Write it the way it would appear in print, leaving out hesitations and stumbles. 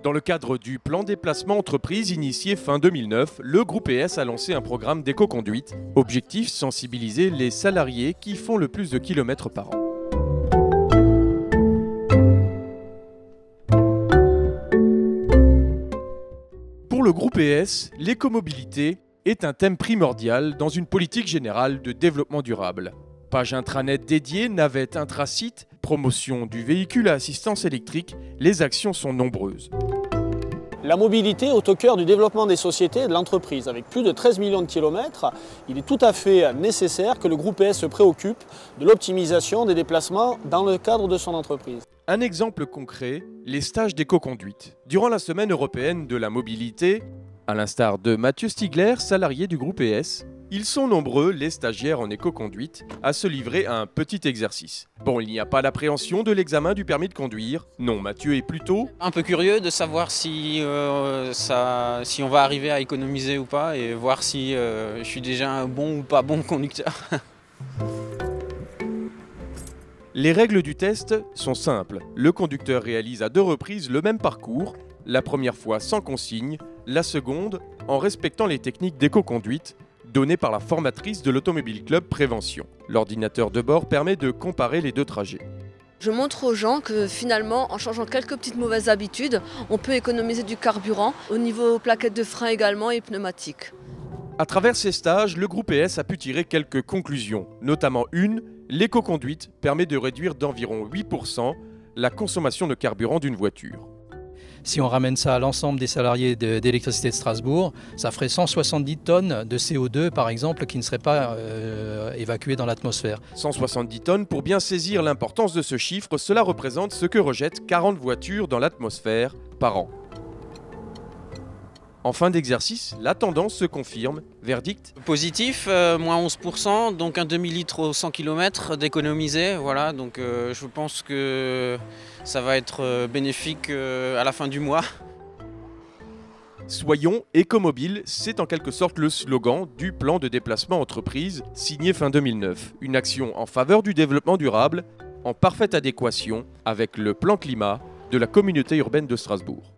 Dans le cadre du plan déplacement entreprise initié fin 2009, le groupe ES a lancé un programme d'éco-conduite. Objectif, sensibiliser les salariés qui font le plus de kilomètres par an. Pour le groupe ES, l'écomobilité est un thème primordial dans une politique générale de développement durable. Page intranet dédiée, navette intrasite, promotion du véhicule à assistance électrique, les actions sont nombreuses. La mobilité est au cœur du développement des sociétés et de l'entreprise. Avec plus de 13 millions de kilomètres, il est tout à fait nécessaire que le groupe ES se préoccupe de l'optimisation des déplacements dans le cadre de son entreprise. Un exemple concret, les stages d'éco-conduite. Durant la semaine européenne de la mobilité, à l'instar de Mathieu Stigler, salarié du groupe ES, ils sont nombreux, les stagiaires en éco-conduite, à se livrer à un petit exercice. Bon, il n'y a pas l'appréhension de l'examen du permis de conduire. Non, Mathieu est plutôt un peu curieux de savoir si on va arriver à économiser ou pas et voir si je suis déjà un bon ou pas bon conducteur. Les règles du test sont simples. Le conducteur réalise à 2 reprises le même parcours, la première fois sans consigne, la seconde en respectant les techniques d'éco-conduite données par la formatrice de l'Automobile Club Prévention. L'ordinateur de bord permet de comparer les 2 trajets. Je montre aux gens que finalement, en changeant quelques petites mauvaises habitudes, on peut économiser du carburant, au niveau plaquettes de frein également et pneumatiques. À travers ces stages, le groupe ES a pu tirer quelques conclusions, notamment une, l'éco-conduite permet de réduire d'environ 8% la consommation de carburant d'une voiture. Si on ramène ça à l'ensemble des salariés d'électricité de Strasbourg, ça ferait 170 tonnes de CO2 par exemple qui ne seraient pas évacuées dans l'atmosphère. 170 tonnes, pour bien saisir l'importance de ce chiffre, cela représente ce que rejettent 40 voitures dans l'atmosphère par an. En fin d'exercice, la tendance se confirme. Verdict ? Positif, moins 11%, donc un demi-litre au 100 km d'économiser. Voilà, donc je pense que ça va être bénéfique à la fin du mois. Soyons écomobiles, c'est en quelque sorte le slogan du plan de déplacement entreprise signé fin 2009. Une action en faveur du développement durable, en parfaite adéquation avec le plan climat de la communauté urbaine de Strasbourg.